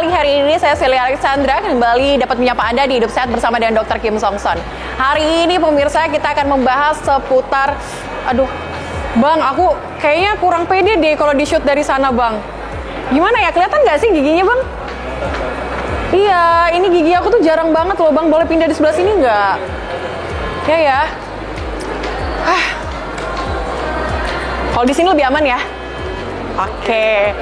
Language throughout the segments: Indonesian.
kali hari ini saya Celia Alexandra kembali dapat menyapa Anda di Hidup Sehat bersama dengan Dr. Kim Song Son. Hari ini pemirsa kita akan membahas seputar, Bang, aku kayaknya kurang pede deh kalau di shoot dari sana, Bang. Gimana ya, kelihatan nggak sih giginya, Bang? Iya, ini gigi aku tuh jarang banget loh, Bang. Boleh pindah di sebelah sini nggak? Ya. Kalau di sini lebih aman ya? Oke.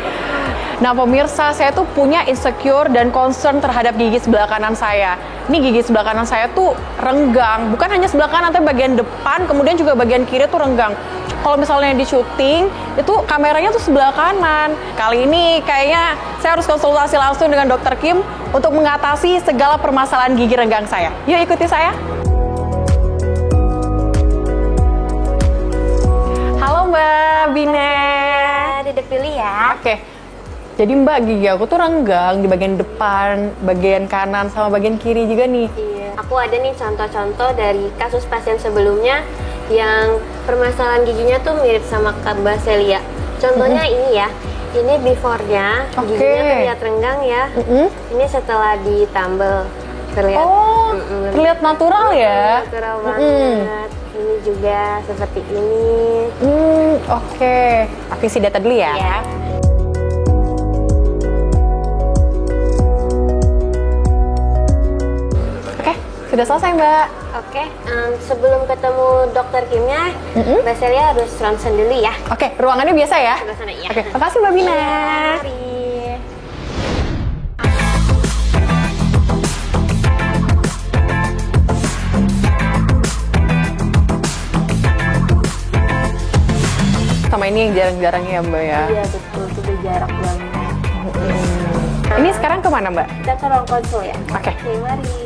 Nah pemirsa, saya tuh punya insecure dan concern terhadap gigi sebelah kanan saya. Ini gigi sebelah kanan saya tuh renggang. Bukan hanya sebelah kanan, tapi bagian depan, kemudian juga bagian kiri tuh renggang. Kalau misalnya di syuting, itu kameranya tuh sebelah kanan. Kali ini kayaknya saya harus konsultasi langsung dengan Dr. Kim untuk mengatasi segala permasalahan gigi renggang saya. Yuk ikuti saya. Halo Mbak Bina. Duduk dulu ya. Oke. Jadi Mbak, gigi aku tuh renggang di bagian depan, bagian kanan, sama bagian kiri juga nih. Iya. Aku ada nih contoh-contoh dari kasus pasien sebelumnya yang permasalahan giginya tuh mirip sama Mbak Celia. Contohnya ini ya, ini before-nya, giginya terlihat renggang ya. Ini setelah ditambal, terlihat. Oh, terlihat natural ya? Natural banget. Ini juga seperti ini. Oke. Aku isi data dulu ya. Iya. Sudah selesai, Mbak. Oke, sebelum ketemu dokter Kimnya, Mbak Celia harus ronsen dulu ya. Oke, ruangannya biasa ya? Sebelah sana ya. Oke, makasih Mbak Bina. Mari. Sama ini yang jarang-jarang ya, Mbak ya? Iya, betul. Sudah jarak banget. Ini sekarang kemana, Mbak? Kita ke ruang konsul ya. Oke. Mari.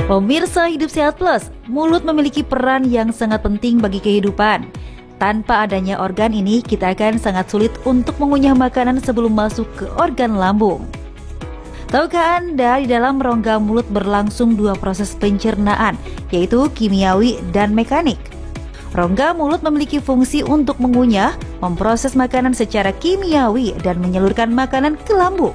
Pemirsa Hidup Sehat Plus, mulut memiliki peran yang sangat penting bagi kehidupan. Tanpa adanya organ ini, kita akan sangat sulit untuk mengunyah makanan sebelum masuk ke organ lambung. Tahukah Anda, di dalam rongga mulut berlangsung dua proses pencernaan, yaitu kimiawi dan mekanik. Rongga mulut memiliki fungsi untuk mengunyah, memproses makanan secara kimiawi, dan menyalurkan makanan ke lambung.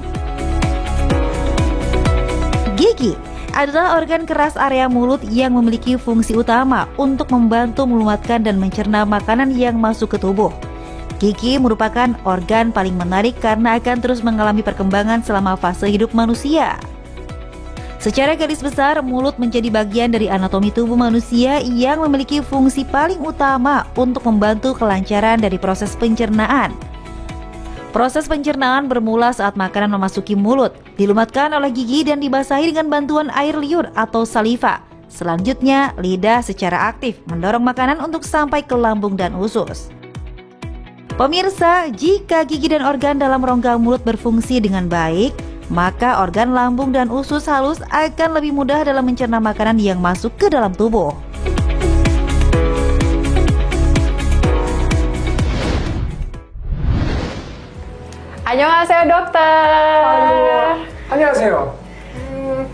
Gigi adalah organ keras area mulut yang memiliki fungsi utama untuk membantu melumatkan dan mencerna makanan yang masuk ke tubuh. Gigi merupakan organ paling menarik karena akan terus mengalami perkembangan selama fase hidup manusia. Secara garis besar, mulut menjadi bagian dari anatomi tubuh manusia yang memiliki fungsi paling utama untuk membantu kelancaran dari proses pencernaan. Proses pencernaan bermula saat makanan memasuki mulut, dilumatkan oleh gigi dan dibasahi dengan bantuan air liur atau saliva. Selanjutnya, lidah secara aktif mendorong makanan untuk sampai ke lambung dan usus. Pemirsa, jika gigi dan organ dalam rongga mulut berfungsi dengan baik, maka organ lambung dan usus halus akan lebih mudah dalam mencerna makanan yang masuk ke dalam tubuh. Annyeonghaseyo dokter. 안녕하세요.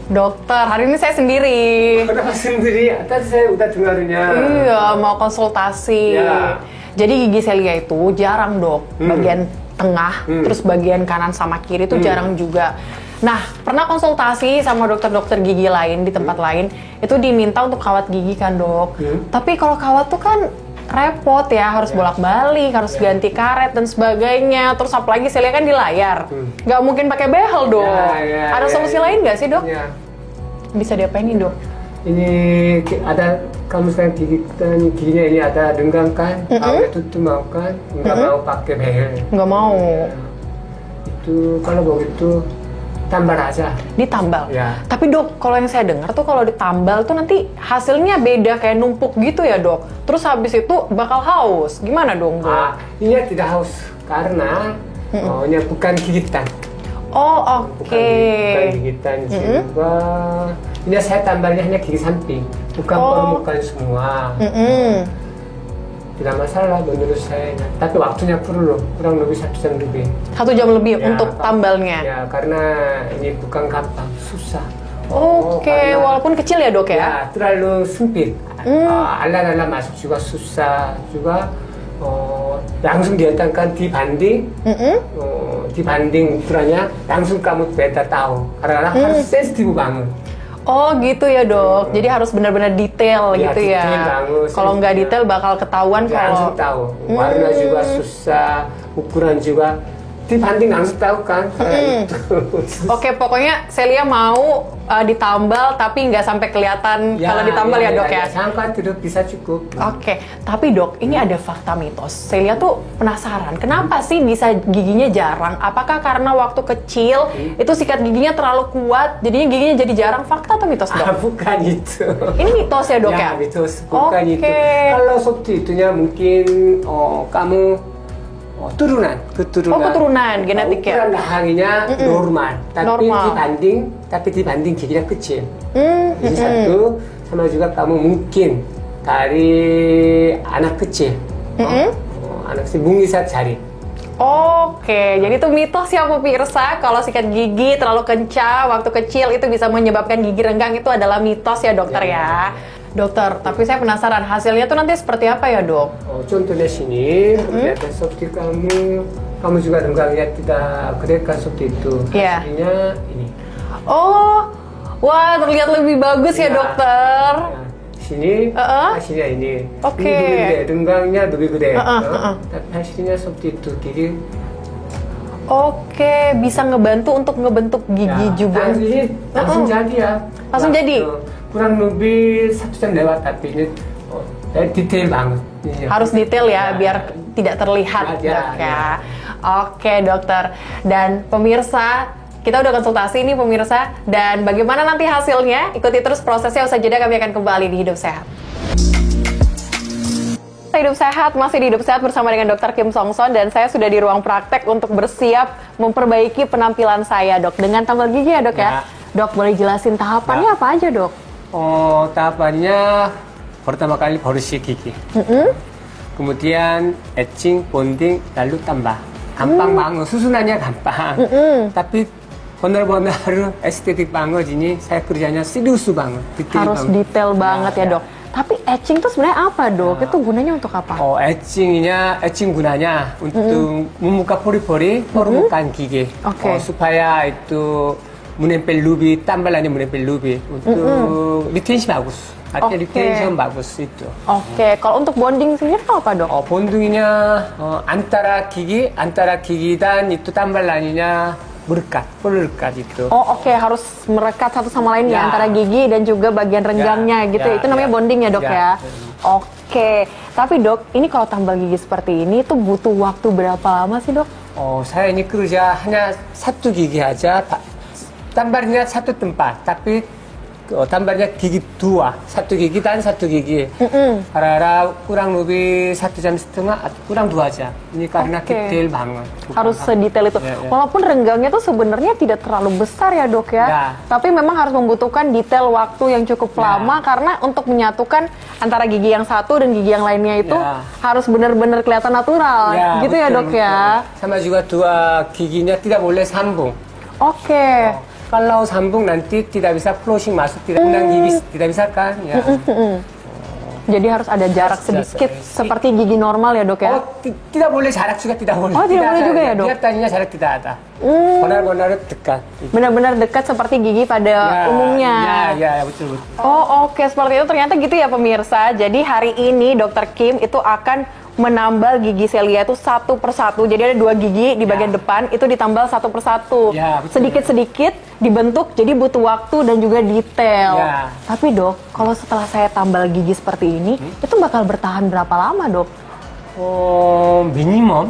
Dokter, hari ini saya sendiri. Kenapa sendiri? Tadi saya udah dengarnya. Iya, mau konsultasi. Ya. Jadi gigi Celia itu jarang, Dok. Bagian tengah, terus bagian kanan sama kiri itu jarang juga. Nah, pernah konsultasi sama dokter-dokter gigi lain di tempat lain, itu diminta untuk kawat gigi kan, Dok. Tapi kalau kawat tuh kan repot ya, harus bolak-balik, harus ganti karet dan sebagainya. Terus apalagi Celia kan di layar, nggak mungkin pakai behel dong. Ada solusi lain nggak sih, Dok? Ya. Bisa diapain nih, Dok? Ini ada, kalau misalnya giginya ini ada renggang kan, itu tuh mau kan, nggak mau pakai behel. Nggak mau. Itu kalau begitu tambal aja. Ditambal? Ya. Tapi Dok, kalau yang saya dengar tuh kalau ditambal tuh nanti hasilnya beda, kayak numpuk gitu ya, Dok. Terus habis itu bakal haus. Gimana dong, Dok? Ini tidak haus karena ini bukan gigitan. Oh, oke. Bukan gigitan sehingga ini saya tambalnya hanya gigi samping, bukan permukaan semua. Tidak masalah menurut saya, tapi waktunya perlu kurang lebih 1 jam lebih. 1 jam lebih Ya, untuk tambalnya? Ya, karena ini bukan gampang, susah. Oke, karena- walaupun kecil ya dok ya? Ya, terlalu sempit. Alat-alat masuk juga susah juga. Langsung didatangkan dibanding, dibanding ukurannya langsung kamu beda tahu. Karena harus sensitif banget. Oh gitu ya dok, jadi harus benar-benar detail Ya, gitu ya. detail banget, Kalau nggak sensitif. detail bakal ketahuan Ya, kalau. langsung tahu. Warna juga susah, ukuran juga dibanding langsung tahu kan. Karena itu. Oke, pokoknya Celia mau ditambal tapi nggak sampai kelihatan kalau ditambal ya dok ya. Sampai tidak bisa cukup. Oke, tapi dok, ini ada fakta mitos. Celia tuh penasaran, kenapa sih bisa giginya jarang? Apakah karena waktu kecil itu sikat giginya terlalu kuat, jadinya giginya jadi jarang? Fakta atau mitos dok? Bukan itu. Ini mitos ya dok ya? mitos. Bukan Oke. itu. Kalau seperti itunya mungkin kamu turunan, keturunan. Oh, keturunan, genetik ya? Ukuran rahangnya normal, Normal. tapi dibanding giginya kecil. Jadi satu, sama juga kamu mungkin dari anak kecil. Anak kecil bisa cari. Oke, jadi itu mitos ya pemirsa. Kalau sikat gigi terlalu kencang waktu kecil itu bisa menyebabkan gigi renggang, itu adalah mitos ya dokter ya. Dokter, tapi saya penasaran hasilnya tuh nanti seperti apa ya dok? contohnya sini, kelihatan seperti kamu juga renggangnya tidak kelihatan seperti itu. Iya. Hasilnya ini. Oh, wah terlihat lebih bagus ya Iya. dokter. Nah, sini hasilnya ini. Oke. Ini lebih gede, renggangnya lebih gede. Tapi hasilnya seperti itu, gigi. Oke, bisa ngebantu untuk ngebentuk gigi juga. Dan ini langsung jadi ya. Langsung jadi? Kurang lebih 1 jam lewat, tapi ini detail banget. Ini. Harus detail ya, Ya. biar tidak terlihat Ya, dok ya. ya. Oke dokter, dan pemirsa, kita udah konsultasi nih pemirsa, dan bagaimana nanti hasilnya? Ikuti terus prosesnya, usai jeda kami akan kembali di Hidup Sehat. Hidup Sehat, masih di Hidup Sehat bersama dengan Dr. Kim Song Son, dan saya sudah di ruang praktek untuk bersiap memperbaiki penampilan saya dok, dengan tambal gigi ya dok ya. Ya. Dok, boleh jelasin tahapannya apa aja dok? tahapannya pertama kali bersih gigi. Kemudian etching, bonding, lalu tambah. Gampang banget, susunannya gampang. Tapi benar-benar estetik banget ini. Saya kerjanya serius banget. Detail Harus banget. detail banget ya dok. Tapi etching itu sebenarnya apa dok? Itu gunanya untuk apa? etching gunanya untuk membuka pori-pori permukaan gigi. Oke. supaya itu menempel lebih, tambalannya menempel lebih. Untuk retention bagus. Artinya Oke. retention bagus itu. Oke, kalau untuk bonding sendiri itu apa dok? 본둥이냐 antara gigi dan itu tambalannya berkat itu. Oh oke, harus merekat satu sama lain ya Ya. antara gigi dan juga bagian renggangnya gitu. ya, Itu namanya ya. bonding ya dok Ya. ya. Oke, tapi dok, ini kalau tambal gigi seperti ini tuh butuh waktu berapa lama sih dok? saya ini kerja hanya satu gigi aja, tambarnya satu tempat, tapi tambarnya gigi dua, satu gigi dan satu gigi. Karena kurang lebih 1,5 jam, kurang 2 jam. Ini karena Oke. detail banget. Harus sedetail itu. Ya, ya. Walaupun renggangnya tuh sebenarnya tidak terlalu besar ya dok ya. Ya. Tapi memang harus membutuhkan detail waktu yang cukup Ya. lama karena untuk menyatukan antara gigi yang satu dan gigi yang lainnya itu Ya. harus benar-benar kelihatan natural. Gitu ya betul, dok ya. betul. Sama juga dua giginya tidak boleh sambung. Oke. Kalau sambung nanti tidak bisa flushing masuk, tidak kena gigi, tidak bisa kan? Ya. Jadi harus ada jarak sedikit sedikit. seperti gigi normal ya dok ya. Tidak boleh jarak juga tidak boleh. Oh, tidak boleh ada. juga ya, Dok? Biar tadinya jarak tidak ada. Benar-benar dekat. Benar-benar dekat seperti gigi pada umumnya. Ya, betul. Oh oke, seperti itu ternyata gitu ya pemirsa. Jadi hari ini Dr. Kim itu akan menambal gigi Celia itu satu persatu. Jadi ada 2 gigi di bagian depan itu ditambal satu persatu. Ya, betul. Sedikit-sedikit dibentuk, jadi butuh waktu dan juga detail. Ya. Tapi dok, kalau setelah saya tambal gigi seperti ini, itu bakal bertahan berapa lama dok? Minimum,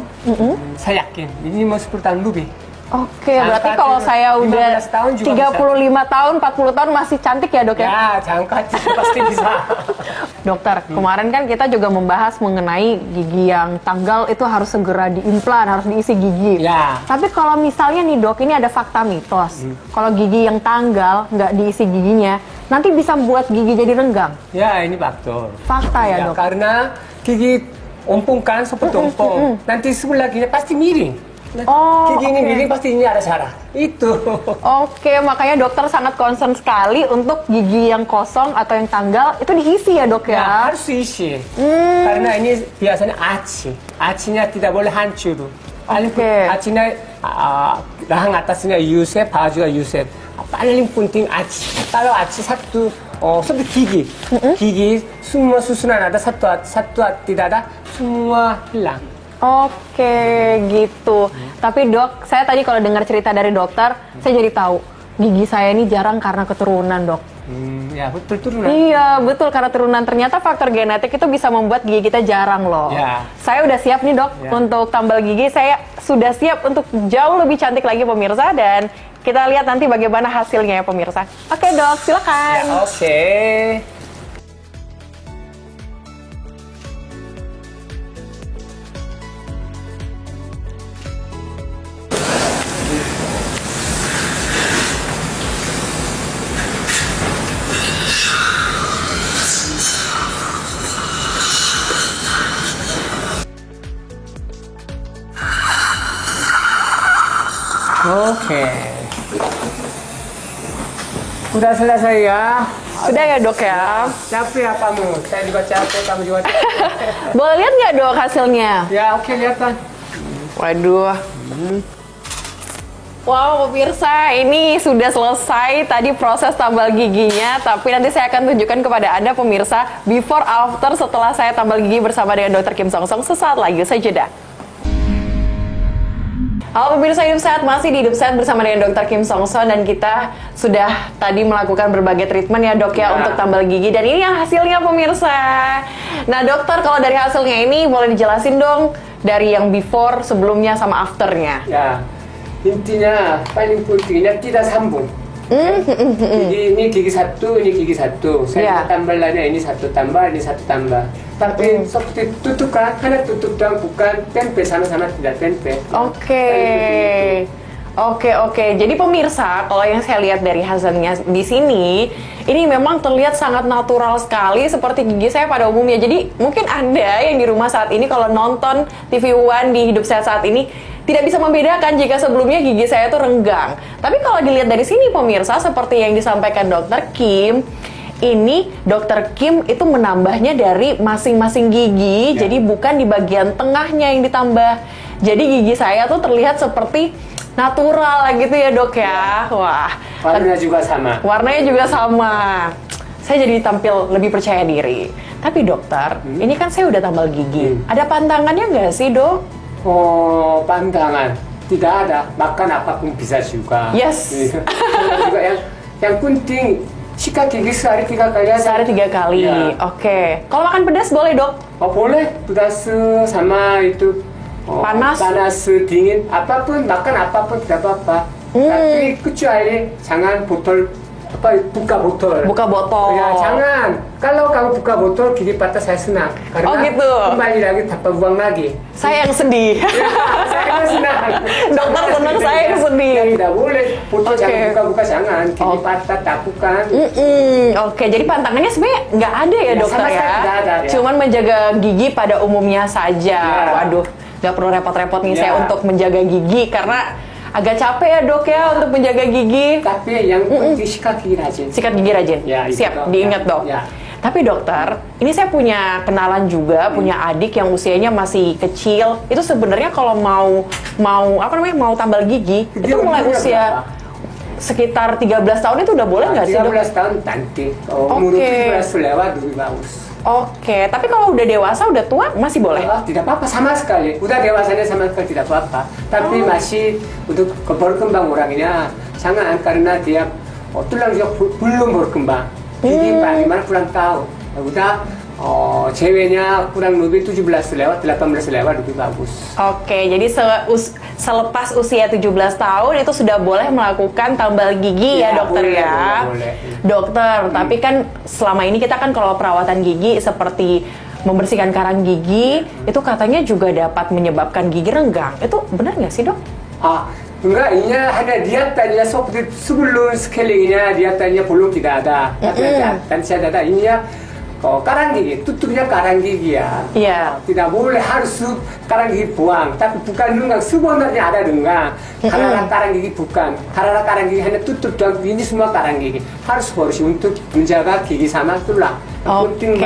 saya yakin minimum 10 tahun lebih. Oke, Angka berarti kalau saya 15 udah tahun juga 35 tahun, 40 tahun masih cantik ya dok ya? Ya, jangan kacau, pasti bisa. Dokter, kemarin kan kita juga membahas mengenai gigi yang tanggal itu harus segera diimplan, harus diisi gigi. Ya. Tapi kalau misalnya nih dok, ini ada fakta mitos. Kalau gigi yang tanggal nggak diisi giginya, nanti bisa membuat gigi jadi renggang. Ya, ini faktor. Fakta ya dok? Karena gigi ompong kan seperti ompong. Nanti sebelah giginya pasti miring. Oh, gigi ini oke. miring pasti ini ada salah. Itu. Oke, makanya dokter sangat concern sekali untuk gigi yang kosong atau yang tanggal itu diisi ya dok Ya, ya? harus isi. Karena ini biasanya aci. Acinya tidak boleh hancur. Oke. acinya rahang atasnya Yusef, baju가 Yusef. paling penting aci. Kalau aci satu, seperti gigi semua susunan ada satu tidak ada, semua hilang. Oke, gitu. Tapi dok, saya tadi kalau dengar cerita dari dokter, saya jadi tahu gigi saya ini jarang karena keturunan dok. Ya betul turunan. Iya, betul karena turunan. Ternyata faktor genetik itu bisa membuat gigi kita jarang loh. Ya. Saya udah siap nih dok Ya. untuk tambal gigi. Saya sudah siap untuk jauh lebih cantik lagi pemirsa dan kita lihat nanti bagaimana hasilnya ya pemirsa. Oke dok, silakan. Ya, oke. Oke. Sudah selesai ya. Sudah ya dok ya. Capek ya kamu? Saya juga capek, kamu juga capek. Boleh lihat nggak dok hasilnya? Ya oke, lihat kan. Waduh. Wow pemirsa, ini sudah selesai tadi proses tambal giginya. Tapi nanti saya akan tunjukkan kepada Anda pemirsa before after setelah saya tambal gigi bersama dengan Dr. Kim Song Song sesaat lagi. Usai jeda. Halo pemirsa Hidup Sehat, masih di Hidup Sehat bersama dengan Dr. Kim Song Song dan kita sudah tadi melakukan berbagai treatment ya dok ya untuk tambal gigi dan ini yang hasilnya pemirsa. Nah dokter, kalau dari hasilnya ini boleh dijelasin dong dari yang before sebelumnya sama afternya. Ya, intinya paling pentingnya tidak sambung. Ini gigi satu, ini gigi satu. Ya. Saya tambahnya ini satu tambah, ini satu tambah. Tapi seperti tutup kan, karena tutup dan bukan tempe, sama-sama tidak tempe. Oke. Jadi pemirsa, kalau yang saya lihat dari hasilnya di sini, ini memang terlihat sangat natural sekali seperti gigi saya pada umumnya. Jadi mungkin Anda yang di rumah saat ini kalau nonton TV One di Hidup Sehat saat ini tidak bisa membedakan jika sebelumnya gigi saya itu renggang. Tapi kalau dilihat dari sini pemirsa, seperti yang disampaikan Dr. Kim, ini Dr. Kim itu menambahnya dari masing-masing gigi, Ya. jadi bukan di bagian tengahnya yang ditambah. Jadi gigi saya tuh terlihat seperti natural gitu ya dok ya. Wah, Warnanya juga sama. warnanya juga sama. Saya jadi tampil lebih percaya diri. Tapi dokter, ini kan saya udah tambal gigi. Ada pantangannya nggak sih dok? Pantangan tidak ada, makan apapun bisa juga. Yes. Juga yang penting sikat gigi sehari 3 kali aja. Sehari 3 kali. Ya. Oke. Kalau makan pedas boleh dok? Boleh, pedas sama itu Panas? panas, dingin, apapun makan apapun tidak apa-apa. Tapi kecuali jangan buka botol. Buka botol. Ya jangan. Kalau kamu buka botol gigi patah saya senang. Karena Oh, gitu. kembali lagi dapat uang lagi. Saya yang sedih. Saya senang. Dokter senang, saya yang sedih. Ya, tidak boleh. Botol Oke. jangan buka-buka, jangan. Gigi Oh. patah tak bukan. Oke, jadi pantangannya sebenarnya nggak ada ya Ya, dokter sama ya? sekali nggak ada, ya. Cuman menjaga gigi pada umumnya saja. Ya. Waduh, nggak perlu repot-repot nih Ya. saya untuk menjaga gigi karena agak capek ya dok ya untuk menjaga gigi. Tapi yang penting sikat gigi rajin. Sikat gigi rajin. Ya, itu Siap, dok. diingat Ya. dok. Ya. Tapi dokter, ini saya punya kenalan juga, punya adik yang usianya masih kecil. Itu sebenarnya kalau mau tambal gigi, Dia itu mulai umurnya usia berapa? sekitar 13 tahun itu udah boleh nggak sih dok? 13 tahun cantik. Oke. Umur 17 lewat lebih bagus. Oke, tapi kalau udah dewasa, udah tua, masih boleh? Tidak apa-apa sama sekali. Udah dewasanya sama sekali tidak apa-apa. Tapi masih untuk berkembang orangnya jangan karena dia tulang juga belum berkembang. Gigi bagaimana kurang tahu. Ya udah ceweknya kurang lebih 17 lewat 18 lewat lebih bagus. Oke, jadi selepas usia 17 tahun itu sudah boleh melakukan tambal gigi ya, Ya, dokter boleh, ya. boleh. Dokter, tapi kan selama ini kita kan kalau perawatan gigi seperti membersihkan karang gigi itu katanya juga dapat menyebabkan gigi renggang. Itu benar nggak sih dok? Enggak, ini hanya dietanya seperti sebelum scalingnya dietanya belum tidak ada. Tapi dan saya ada ini karang gigi, tutupnya karang gigi ya. Iya. Tidak boleh harus karang gigi buang, tapi bukan renggang. Sebenarnya ada renggang. Karena karang gigi bukan. Karena karang gigi hanya tutup doang. Ini semua karang gigi. Harus bersih untuk menjaga gigi sama tulang. Oke,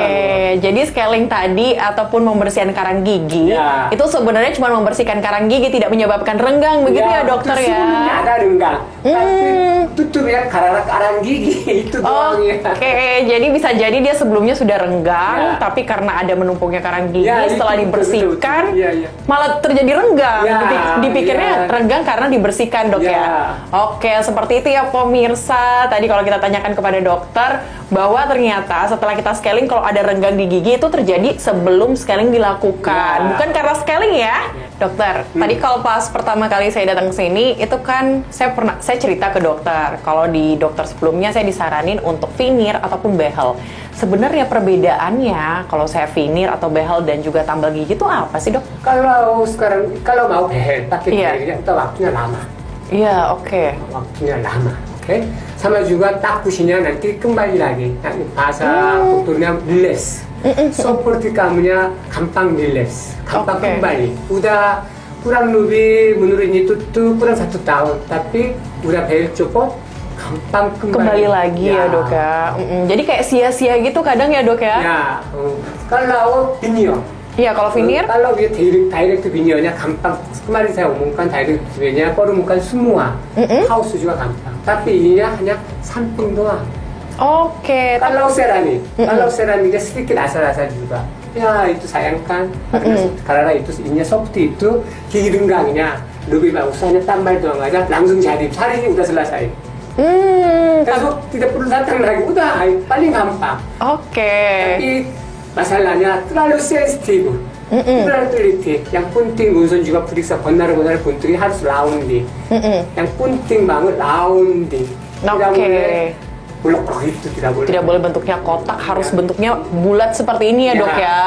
jadi scaling tadi ataupun membersihkan karang gigi Ya. itu sebenarnya cuma membersihkan karang gigi, tidak menyebabkan renggang, begitu ya dokter ya? Sebelumnya ada renggang, tapi tutupnya karena karang gigi itu doang ya. Oke, jadi bisa jadi dia sebelumnya sudah renggang, Ya. tapi karena ada menumpuknya karang gigi, Ya, itu, setelah betul, dibersihkan betul. Ya. malah terjadi renggang. Ya, Dipikirnya ya. renggang karena dibersihkan, dok ya. Ya. Oke, seperti itu ya pemirsa. Tadi kalau kita tanyakan kepada dokter bahwa ternyata setelah kita scaling kalau ada renggang di gigi itu terjadi sebelum scaling dilakukan, Ya. bukan karena scaling ya, dokter. Tadi kalau pas pertama kali saya datang ke sini itu kan saya cerita ke dokter kalau di dokter sebelumnya saya disaranin untuk veneer ataupun behel. Sebenarnya perbedaannya kalau saya veneer atau behel dan juga tambal gigi itu apa sih, dok? Kalau sekarang kalau mau behel pakai Iya. behel itu waktunya lama. Iya, oke. Waktunya lama. Oke, sama juga takusinya nanti kembali lagi. Nanti bahasa dokternya rilis. Seperti kamunya gampang rilis, gampang Oke. kembali. Udah kurang lebih menurut ini tuh kurang 1 tahun, tapi udah behel cukup gampang Kembali lagi ya, dok ya. Jadi kayak sia-sia gitu kadang ya, dok ya? Ya, kalau veneer. Iya, kalau veneer? Kalau dia direct veneernya gampang. Kemarin saya umumkan direct veneernya permukaan semua. Haus juga gampang. Tapi ininya hanya samping doang. Oke. Kalau seramiknya sedikit asal-asal juga. Ya itu sayangkan. Karena itu ininya seperti itu gigi renggangnya lebih bagus. Hanya tambah doang aja langsung jadi. Hari ini udah selesai. Besok tidak perlu datang lagi. Udah paling gampang. Oke. Tapi masalahnya terlalu sensitif, terlalu teliti. Yang penting usun juga periksa benar-benar bentuknya harus round. Yang penting banget round. Tidak Oke. boleh bulak itu, tidak boleh. Tidak boleh bentuknya kotak, harus Ya. bentuknya bulat seperti ini ya, Ya. dok ya.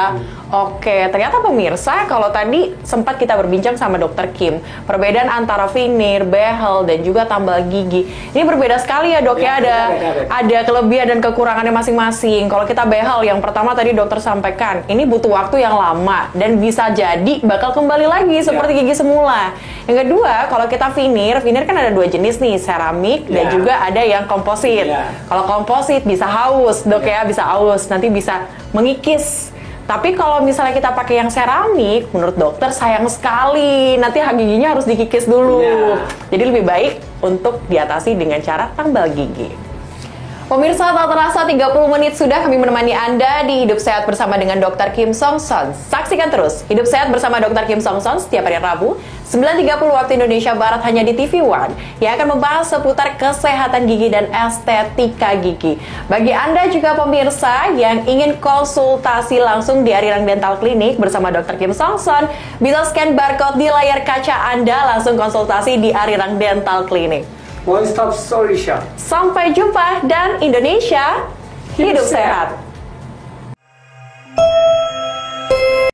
Oke, ternyata pemirsa kalau tadi sempat kita berbincang sama dokter Kim, perbedaan antara veneer, behel, dan juga tambal gigi. Ini berbeda sekali ya, dok ya. Ya, beda. Ada kelebihan dan kekurangannya masing-masing. Kalau kita behel, yang pertama tadi dokter sampaikan, ini butuh waktu yang lama dan bisa jadi bakal kembali lagi seperti gigi semula. Yang kedua, kalau kita veneer kan ada 2 jenis nih, seramik dan Ya. juga ada yang komposit. Ya. Kalau komposit bisa haus, dok ya, bisa haus, nanti bisa mengikis. Tapi kalau misalnya kita pakai yang seramik, menurut dokter sayang sekali, nanti giginya harus dikikis dulu. Ya. Jadi lebih baik untuk diatasi dengan cara tambal gigi. Pemirsa, tak terasa 30 menit sudah kami menemani Anda di Hidup Sehat bersama dengan Dr. Kim Song Son. Saksikan terus Hidup Sehat bersama Dr. Kim Song Son setiap hari Rabu 9.30 waktu Indonesia Barat hanya di TV One yang akan membahas seputar kesehatan gigi dan estetika gigi. Bagi Anda juga pemirsa yang ingin konsultasi langsung di Arirang Dental Clinic bersama Dr. Kim Song Son, bisa scan barcode di layar kaca Anda langsung konsultasi di Arirang Dental Clinic. One stop solution. Sampai jumpa dan Indonesia hidup sehat.